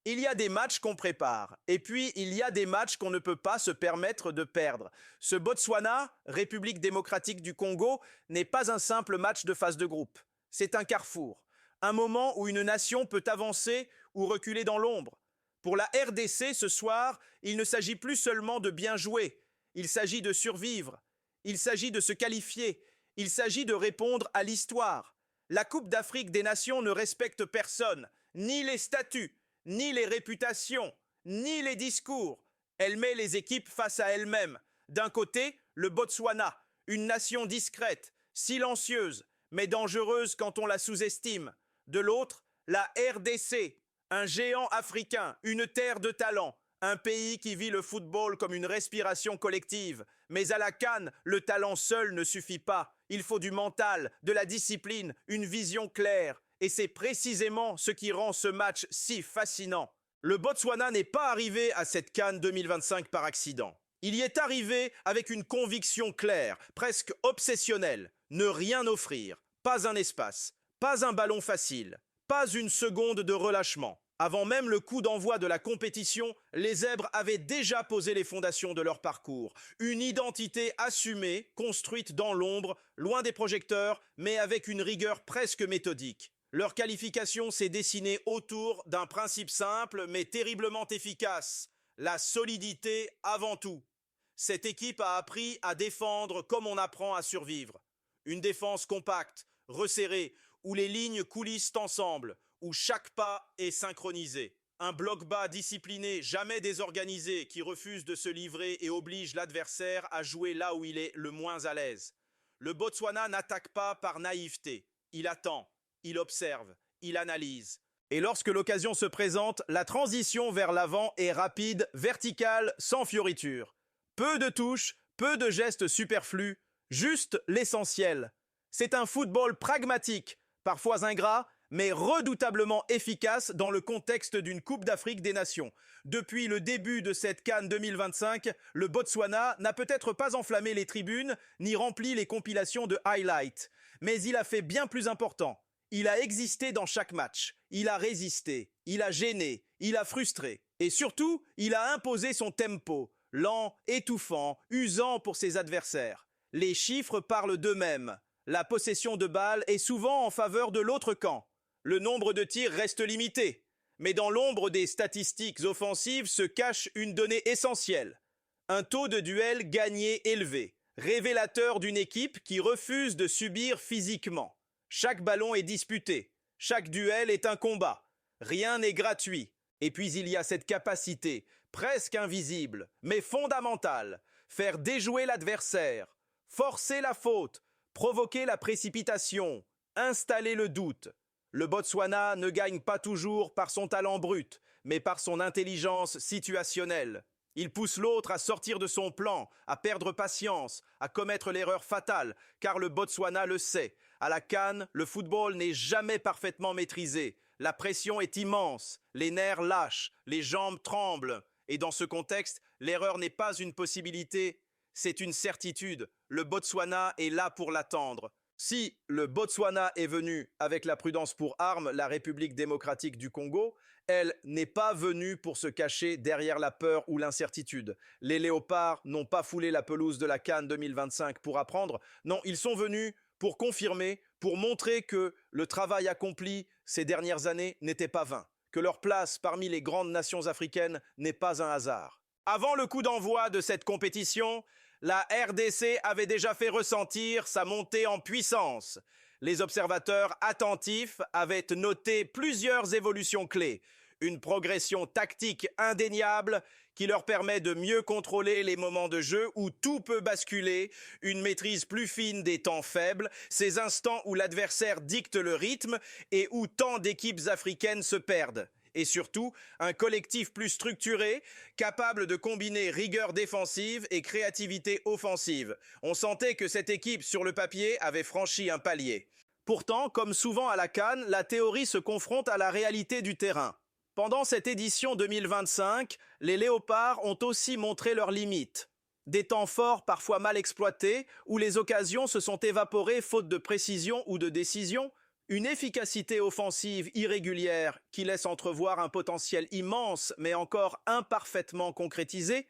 Il y a des matchs qu'on prépare, et puis il y a des matchs qu'on ne peut pas se permettre de perdre. Ce Botswana, République démocratique du Congo, n'est pas un simple match de phase de groupe. C'est un carrefour, un moment où une nation peut avancer ou reculer dans l'ombre. Pour la RDC, ce soir, il ne s'agit plus seulement de bien jouer, il s'agit de survivre, il s'agit de se qualifier, il s'agit de répondre à l'histoire. La Coupe d'Afrique des Nations ne respecte personne, ni les statuts, ni les réputations, ni les discours. Elle met les équipes face à elles-mêmes. D'un côté, le Botswana, une nation discrète, silencieuse, mais dangereuse quand on la sous-estime. De l'autre, la RDC, un géant africain, une terre de talent, un pays qui vit le football comme une respiration collective. Mais à la CAN, le talent seul ne suffit pas. Il faut du mental, de la discipline, une vision claire. Et c'est précisément ce qui rend ce match si fascinant. Le Botswana n'est pas arrivé à cette CAN 2025 par accident. Il y est arrivé avec une conviction claire, presque obsessionnelle. Ne rien offrir, pas un espace, pas un ballon facile, pas une seconde de relâchement. Avant même le coup d'envoi de la compétition, les Zèbres avaient déjà posé les fondations de leur parcours. Une identité assumée, construite dans l'ombre, loin des projecteurs, mais avec une rigueur presque méthodique. Leur qualification s'est dessinée autour d'un principe simple mais terriblement efficace, la solidité avant tout. Cette équipe a appris à défendre comme on apprend à survivre. Une défense compacte, resserrée, où les lignes coulissent ensemble, où chaque pas est synchronisé. Un bloc bas discipliné, jamais désorganisé, qui refuse de se livrer et oblige l'adversaire à jouer là où il est le moins à l'aise. Le Botswana n'attaque pas par naïveté, il attend. Il observe, il analyse. Et lorsque l'occasion se présente, la transition vers l'avant est rapide, verticale, sans fioriture. Peu de touches, peu de gestes superflus, juste l'essentiel. C'est un football pragmatique, parfois ingrat, mais redoutablement efficace dans le contexte d'une Coupe d'Afrique des Nations. Depuis le début de cette CAN 2025, le Botswana n'a peut-être pas enflammé les tribunes, ni rempli les compilations de highlights. Mais il a fait bien plus important. Il a existé dans chaque match, il a résisté, il a gêné, il a frustré. Et surtout, il a imposé son tempo, lent, étouffant, usant pour ses adversaires. Les chiffres parlent d'eux-mêmes. La possession de balles est souvent en faveur de l'autre camp. Le nombre de tirs reste limité. Mais dans l'ombre des statistiques offensives se cache une donnée essentielle. Un taux de duel gagné élevé, révélateur d'une équipe qui refuse de subir physiquement. Chaque ballon est disputé, chaque duel est un combat, rien n'est gratuit. Et puis il y a cette capacité, presque invisible, mais fondamentale, faire déjouer l'adversaire, forcer la faute, provoquer la précipitation, installer le doute. Le Botswana ne gagne pas toujours par son talent brut, mais par son intelligence situationnelle. Il pousse l'autre à sortir de son plan, à perdre patience, à commettre l'erreur fatale, car le Botswana le sait. À la CAN, le football n'est jamais parfaitement maîtrisé. La pression est immense, les nerfs lâchent, les jambes tremblent. Et dans ce contexte, l'erreur n'est pas une possibilité, c'est une certitude. Le Botswana est là pour l'attendre. Si le Botswana est venu avec la prudence pour arme, la République démocratique du Congo, elle n'est pas venue pour se cacher derrière la peur ou l'incertitude. Les léopards n'ont pas foulé la pelouse de la CAN 2025 pour apprendre. Non, ils sont venus pour confirmer, pour montrer que le travail accompli ces dernières années n'était pas vain, que leur place parmi les grandes nations africaines n'est pas un hasard. Avant le coup d'envoi de cette compétition, la RDC avait déjà fait ressentir sa montée en puissance. Les observateurs attentifs avaient noté plusieurs évolutions clés. Une progression tactique indéniable qui leur permet de mieux contrôler les moments de jeu où tout peut basculer, une maîtrise plus fine des temps faibles, ces instants où l'adversaire dicte le rythme et où tant d'équipes africaines se perdent. Et surtout, un collectif plus structuré, capable de combiner rigueur défensive et créativité offensive. On sentait que cette équipe, sur le papier, avait franchi un palier. Pourtant, comme souvent à la CAN, la théorie se confronte à la réalité du terrain. Pendant cette édition 2025, les Léopards ont aussi montré leurs limites. Des temps forts parfois mal exploités, où les occasions se sont évaporées faute de précision ou de décision, Une efficacité offensive irrégulière qui laisse entrevoir un potentiel immense mais encore imparfaitement concrétisé,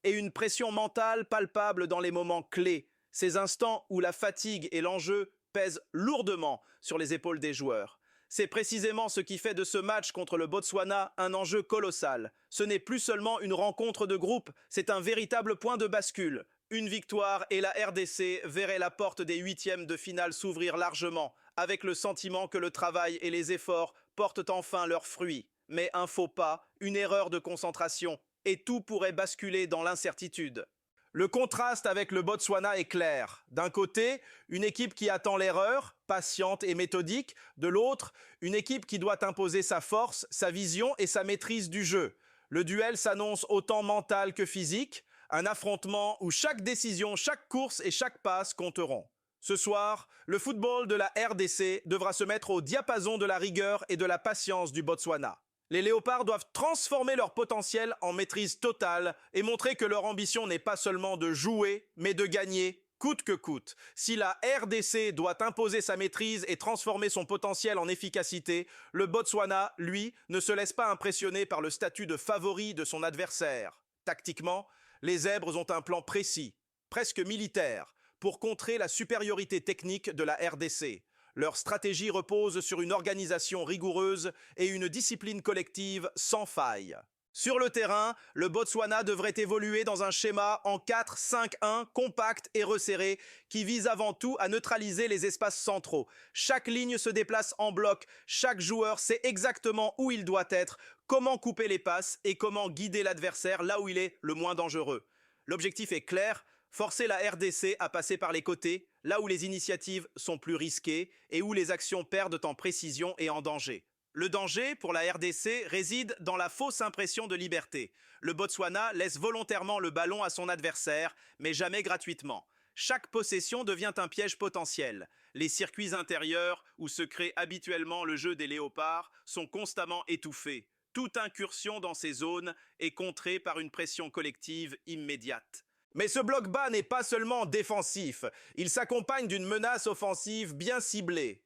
et une pression mentale palpable dans les moments clés, ces instants où la fatigue et l'enjeu pèsent lourdement sur les épaules des joueurs. C'est précisément ce qui fait de ce match contre le Botswana un enjeu colossal. Ce n'est plus seulement une rencontre de groupe, c'est un véritable point de bascule. Une victoire et la RDC verrait la porte des huitièmes de finale s'ouvrir largement, avec le sentiment que le travail et les efforts portent enfin leurs fruits. Mais un faux pas, une erreur de concentration, et tout pourrait basculer dans l'incertitude. Le contraste avec le Botswana est clair. D'un côté, une équipe qui attend l'erreur, patiente et méthodique. De l'autre, une équipe qui doit imposer sa force, sa vision et sa maîtrise du jeu. Le duel s'annonce autant mental que physique, un affrontement où chaque décision, chaque course et chaque passe compteront. Ce soir, le football de la RDC devra se mettre au diapason de la rigueur et de la patience du Botswana. Les Léopards doivent transformer leur potentiel en maîtrise totale et montrer que leur ambition n'est pas seulement de jouer, mais de gagner, coûte que coûte. Si la RDC doit imposer sa maîtrise et transformer son potentiel en efficacité, le Botswana, lui, ne se laisse pas impressionner par le statut de favori de son adversaire. Tactiquement, les Zèbres ont un plan précis, presque militaire, pour contrer la supériorité technique de la RDC. Leur stratégie repose sur une organisation rigoureuse et une discipline collective sans faille. Sur le terrain, le Botswana devrait évoluer dans un schéma en 4-5-1 compact et resserré qui vise avant tout à neutraliser les espaces centraux. Chaque ligne se déplace en bloc, chaque joueur sait exactement où il doit être, comment couper les passes et comment guider l'adversaire là où il est le moins dangereux. L'objectif est clair, forcer la RDC à passer par les côtés, là où les initiatives sont plus risquées et où les actions perdent en précision et en danger. Le danger, pour la RDC, réside dans la fausse impression de liberté. Le Botswana laisse volontairement le ballon à son adversaire, mais jamais gratuitement. Chaque possession devient un piège potentiel. Les circuits intérieurs, où se crée habituellement le jeu des léopards, sont constamment étouffés. Toute incursion dans ces zones est contrée par une pression collective immédiate. Mais ce bloc bas n'est pas seulement défensif, il s'accompagne d'une menace offensive bien ciblée.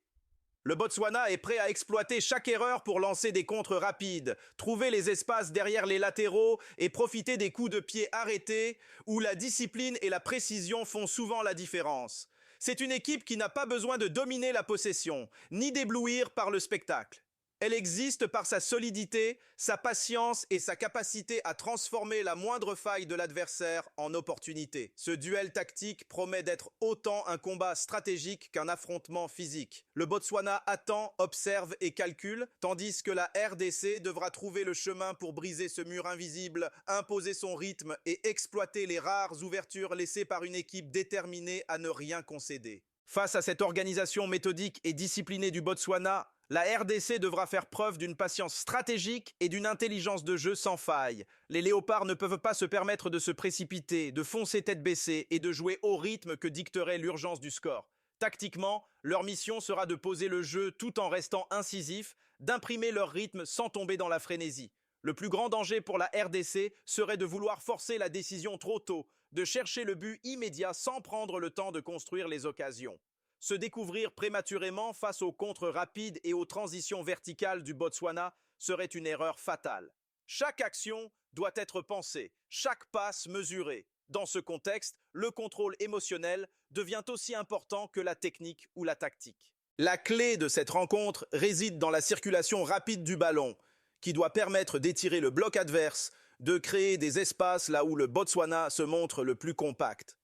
Le Botswana est prêt à exploiter chaque erreur pour lancer des contres rapides, trouver les espaces derrière les latéraux et profiter des coups de pied arrêtés où la discipline et la précision font souvent la différence. C'est une équipe qui n'a pas besoin de dominer la possession, ni d'éblouir par le spectacle. Elle existe par sa solidité, sa patience et sa capacité à transformer la moindre faille de l'adversaire en opportunité. Ce duel tactique promet d'être autant un combat stratégique qu'un affrontement physique. Le Botswana attend, observe et calcule, tandis que la RDC devra trouver le chemin pour briser ce mur invisible, imposer son rythme et exploiter les rares ouvertures laissées par une équipe déterminée à ne rien concéder. Face à cette organisation méthodique et disciplinée du Botswana, la RDC devra faire preuve d'une patience stratégique et d'une intelligence de jeu sans faille. Les Léopards ne peuvent pas se permettre de se précipiter, de foncer tête baissée et de jouer au rythme que dicterait l'urgence du score. Tactiquement, leur mission sera de poser le jeu tout en restant incisif, d'imprimer leur rythme sans tomber dans la frénésie. Le plus grand danger pour la RDC serait de vouloir forcer la décision trop tôt, de chercher le but immédiat sans prendre le temps de construire les occasions. Se découvrir prématurément face aux contres rapides et aux transitions verticales du Botswana serait une erreur fatale. Chaque action doit être pensée, chaque passe mesurée. Dans ce contexte, le contrôle émotionnel devient aussi important que la technique ou la tactique. La clé de cette rencontre réside dans la circulation rapide du ballon, qui doit permettre d'étirer le bloc adverse, de créer des espaces là où le Botswana se montre le plus compact.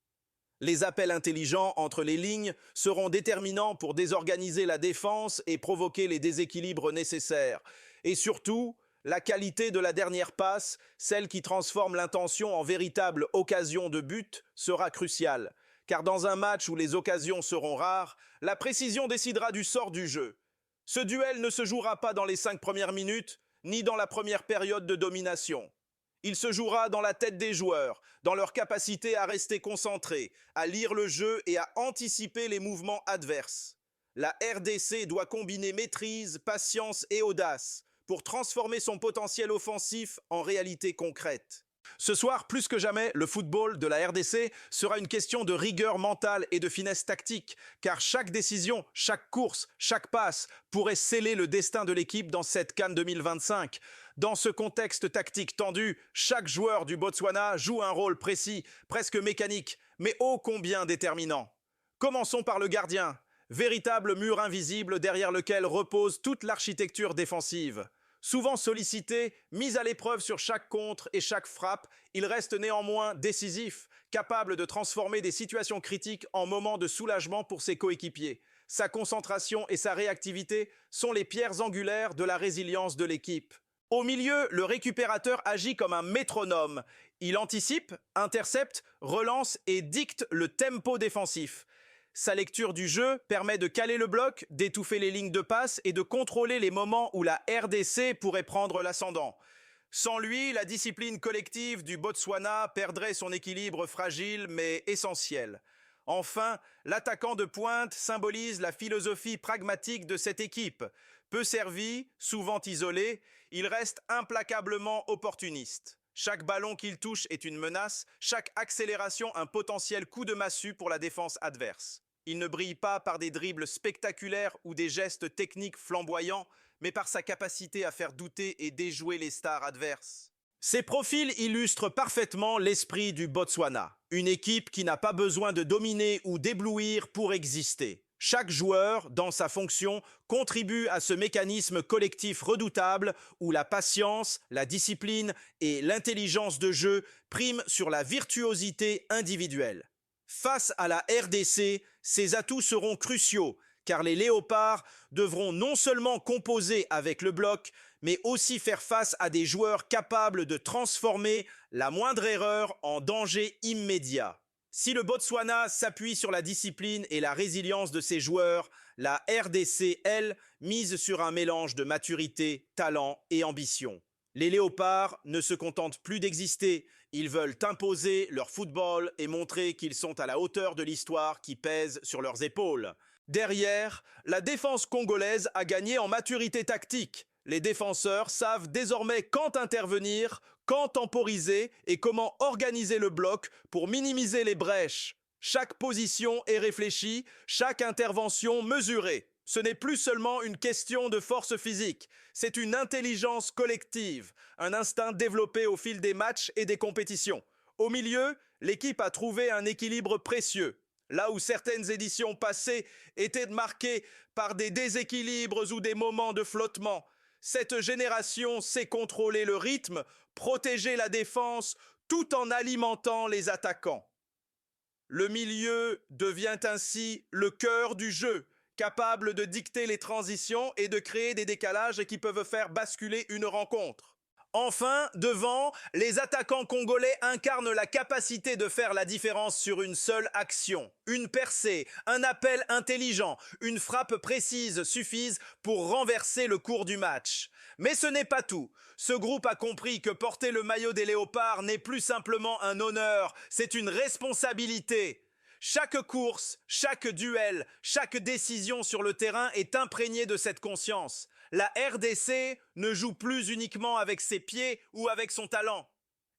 Les appels intelligents entre les lignes seront déterminants pour désorganiser la défense et provoquer les déséquilibres nécessaires. Et surtout, la qualité de la dernière passe, celle qui transforme l'intention en véritable occasion de but, sera cruciale. Car dans un match où les occasions seront rares, la précision décidera du sort du jeu. Ce duel ne se jouera pas dans les 5 premières minutes, ni dans la première période de domination. Il se jouera dans la tête des joueurs, dans leur capacité à rester concentrés, à lire le jeu et à anticiper les mouvements adverses. La RDC doit combiner maîtrise, patience et audace pour transformer son potentiel offensif en réalité concrète. Ce soir, plus que jamais, le football de la RDC sera une question de rigueur mentale et de finesse tactique, car chaque décision, chaque course, chaque passe pourrait sceller le destin de l'équipe dans cette CAN 2025. Dans ce contexte tactique tendu, chaque joueur du Botswana joue un rôle précis, presque mécanique, mais ô combien déterminant. Commençons par le gardien, véritable mur invisible derrière lequel repose toute l'architecture défensive. Souvent sollicité, mis à l'épreuve sur chaque contre et chaque frappe, il reste néanmoins décisif, capable de transformer des situations critiques en moments de soulagement pour ses coéquipiers. Sa concentration et sa réactivité sont les pierres angulaires de la résilience de l'équipe. Au milieu, le récupérateur agit comme un métronome. Il anticipe, intercepte, relance et dicte le tempo défensif. Sa lecture du jeu permet de caler le bloc, d'étouffer les lignes de passe et de contrôler les moments où la RDC pourrait prendre l'ascendant. Sans lui, la discipline collective du Botswana perdrait son équilibre fragile mais essentiel. Enfin, l'attaquant de pointe symbolise la philosophie pragmatique de cette équipe. Peu servi, souvent isolé, il reste implacablement opportuniste. Chaque ballon qu'il touche est une menace, chaque accélération un potentiel coup de massue pour la défense adverse. Il ne brille pas par des dribbles spectaculaires ou des gestes techniques flamboyants, mais par sa capacité à faire douter et déjouer les stars adverses. Ces profils illustrent parfaitement l'esprit du Botswana, une équipe qui n'a pas besoin de dominer ou d'éblouir pour exister. Chaque joueur, dans sa fonction, contribue à ce mécanisme collectif redoutable où la patience, la discipline et l'intelligence de jeu priment sur la virtuosité individuelle. Face à la RDC, ces atouts seront cruciaux, car les Léopards devront non seulement composer avec le bloc, mais aussi faire face à des joueurs capables de transformer la moindre erreur en danger immédiat. Si le Botswana s'appuie sur la discipline et la résilience de ses joueurs, la RDC, elle, mise sur un mélange de maturité, talent et ambition. Les Léopards ne se contentent plus d'exister, ils veulent imposer leur football et montrer qu'ils sont à la hauteur de l'histoire qui pèse sur leurs épaules. Derrière, la défense congolaise a gagné en maturité tactique. Les défenseurs savent désormais quand intervenir, quand temporiser et comment organiser le bloc pour minimiser les brèches. Chaque position est réfléchie, chaque intervention mesurée. Ce n'est plus seulement une question de force physique, c'est une intelligence collective, un instinct développé au fil des matchs et des compétitions. Au milieu, l'équipe a trouvé un équilibre précieux. Là où certaines éditions passées étaient marquées par des déséquilibres ou des moments de flottement, cette génération sait contrôler le rythme, protéger la défense, tout en alimentant les attaquants. Le milieu devient ainsi le cœur du jeu, capable de dicter les transitions et de créer des décalages qui peuvent faire basculer une rencontre. Enfin, devant, les attaquants congolais incarnent la capacité de faire la différence sur une seule action. Une percée, un appel intelligent, une frappe précise suffisent pour renverser le cours du match. Mais ce n'est pas tout. Ce groupe a compris que porter le maillot des Léopards n'est plus simplement un honneur, c'est une responsabilité. Chaque course, chaque duel, chaque décision sur le terrain est imprégnée de cette conscience. La RDC ne joue plus uniquement avec ses pieds ou avec son talent.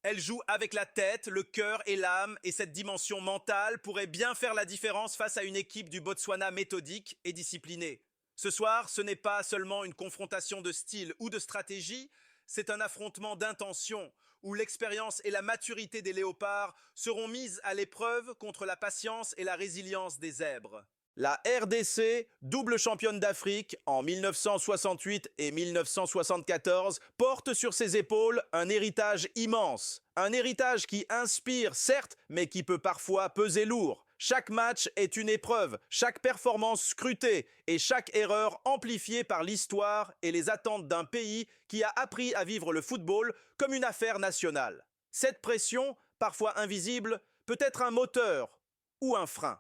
Elle joue avec la tête, le cœur et l'âme, et cette dimension mentale pourrait bien faire la différence face à une équipe du Botswana méthodique et disciplinée. Ce soir, ce n'est pas seulement une confrontation de style ou de stratégie, c'est un affrontement d'intention, où l'expérience et la maturité des Léopards seront mises à l'épreuve contre la patience et la résilience des Zèbres. La RDC, double championne d'Afrique en 1968 et 1974, porte sur ses épaules un héritage immense. Un héritage qui inspire, certes, mais qui peut parfois peser lourd. Chaque match est une épreuve, chaque performance scrutée et chaque erreur amplifiée par l'histoire et les attentes d'un pays qui a appris à vivre le football comme une affaire nationale. Cette pression, parfois invisible, peut être un moteur ou un frein.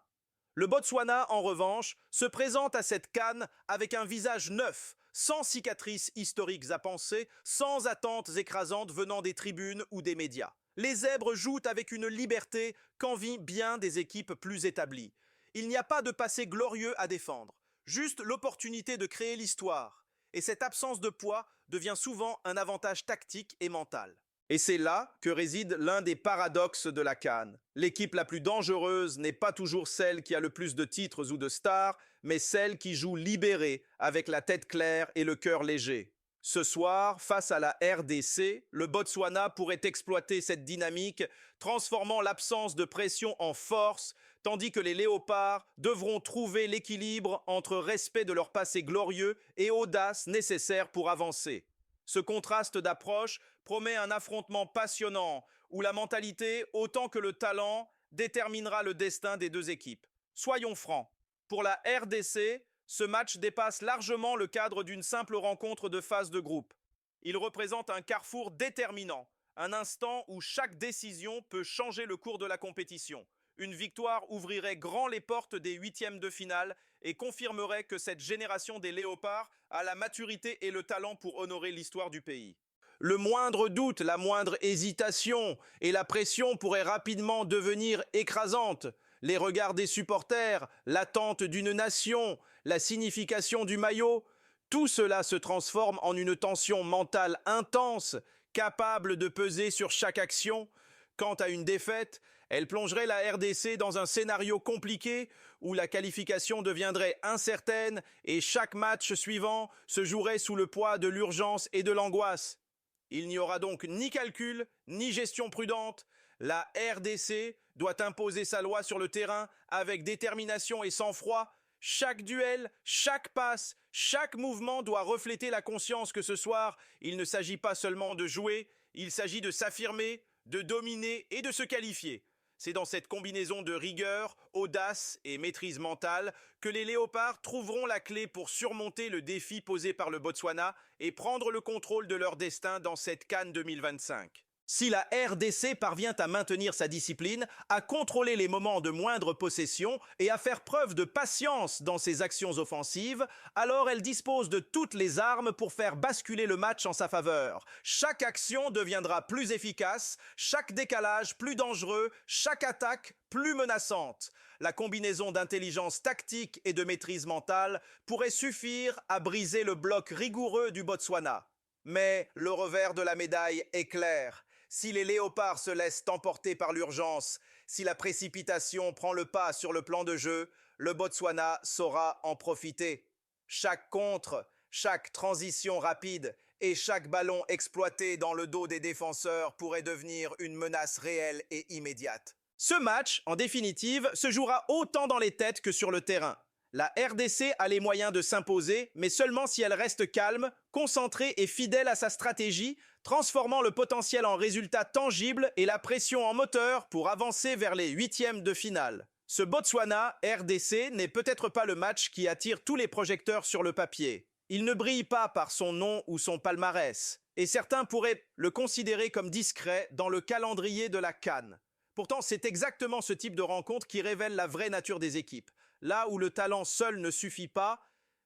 Le Botswana, en revanche, se présente à cette CAN avec un visage neuf, sans cicatrices historiques à penser, sans attentes écrasantes venant des tribunes ou des médias. Les Zèbres jouent avec une liberté qu'envient bien des équipes plus établies. Il n'y a pas de passé glorieux à défendre, juste l'opportunité de créer l'histoire. Et cette absence de poids devient souvent un avantage tactique et mental. Et c'est là que réside l'un des paradoxes de la CAN. L'équipe la plus dangereuse n'est pas toujours celle qui a le plus de titres ou de stars, mais celle qui joue libérée, avec la tête claire et le cœur léger. Ce soir, face à la RDC, le Botswana pourrait exploiter cette dynamique, transformant l'absence de pression en force, tandis que les Léopards devront trouver l'équilibre entre respect de leur passé glorieux et audace nécessaire pour avancer. Ce contraste d'approche promet un affrontement passionnant où la mentalité, autant que le talent, déterminera le destin des deux équipes. Soyons francs, pour la RDC, ce match dépasse largement le cadre d'une simple rencontre de phase de groupe. Il représente un carrefour déterminant, un instant où chaque décision peut changer le cours de la compétition. Une victoire ouvrirait grand les portes des huitièmes de finale et confirmerait que cette génération des Léopards a la maturité et le talent pour honorer l'histoire du pays. Le moindre doute, la moindre hésitation et la pression pourraient rapidement devenir écrasantes. Les regards des supporters, l'attente d'une nation, la signification du maillot, tout cela se transforme en une tension mentale intense, capable de peser sur chaque action. Quant à une défaite, elle plongerait la RDC dans un scénario compliqué où la qualification deviendrait incertaine et chaque match suivant se jouerait sous le poids de l'urgence et de l'angoisse. Il n'y aura donc ni calcul, ni gestion prudente. La RDC doit imposer sa loi sur le terrain avec détermination et sang-froid. Chaque duel, chaque passe, chaque mouvement doit refléter la conscience que ce soir, il ne s'agit pas seulement de jouer, il s'agit de s'affirmer, de dominer et de se qualifier. C'est dans cette combinaison de rigueur, audace et maîtrise mentale que les Léopards trouveront la clé pour surmonter le défi posé par le Botswana et prendre le contrôle de leur destin dans cette CAN 2025. Si la RDC parvient à maintenir sa discipline, à contrôler les moments de moindre possession et à faire preuve de patience dans ses actions offensives, alors elle dispose de toutes les armes pour faire basculer le match en sa faveur. Chaque action deviendra plus efficace, chaque décalage plus dangereux, chaque attaque plus menaçante. La combinaison d'intelligence tactique et de maîtrise mentale pourrait suffire à briser le bloc rigoureux du Botswana. Mais le revers de la médaille est clair. Si les Léopards se laissent emporter par l'urgence, si la précipitation prend le pas sur le plan de jeu, le Botswana saura en profiter. Chaque contre, chaque transition rapide et chaque ballon exploité dans le dos des défenseurs pourrait devenir une menace réelle et immédiate. Ce match, en définitive, se jouera autant dans les têtes que sur le terrain. La RDC a les moyens de s'imposer, mais seulement si elle reste calme, concentrée et fidèle à sa stratégie, transformant le potentiel en résultat tangible et la pression en moteur pour avancer vers les huitièmes de finale. Ce Botswana-RDC n'est peut-être pas le match qui attire tous les projecteurs sur le papier. Il ne brille pas par son nom ou son palmarès, et certains pourraient le considérer comme discret dans le calendrier de la CAN. Pourtant, c'est exactement ce type de rencontre qui révèle la vraie nature des équipes. Là où le talent seul ne suffit pas,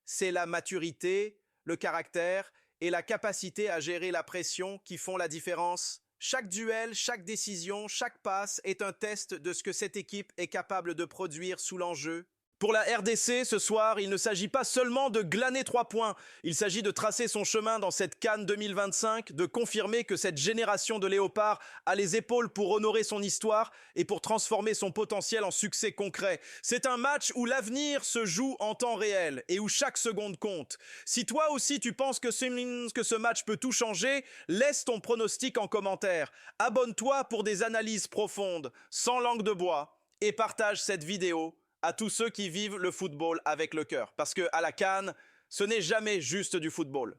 c'est la maturité, le caractère et la capacité à gérer la pression qui font la différence. Chaque duel, chaque décision, chaque passe est un test de ce que cette équipe est capable de produire sous l'enjeu. Pour la RDC, ce soir, il ne s'agit pas seulement de glaner 3 points. Il s'agit de tracer son chemin dans cette CAN 2025, de confirmer que cette génération de Léopards a les épaules pour honorer son histoire et pour transformer son potentiel en succès concret. C'est un match où l'avenir se joue en temps réel et où chaque seconde compte. Si toi aussi tu penses que ce match peut tout changer, laisse ton pronostic en commentaire. Abonne-toi pour des analyses profondes, sans langue de bois, et partage cette vidéo à tous ceux qui vivent le football avec le cœur. Parce qu'à la CAN, ce n'est jamais juste du football.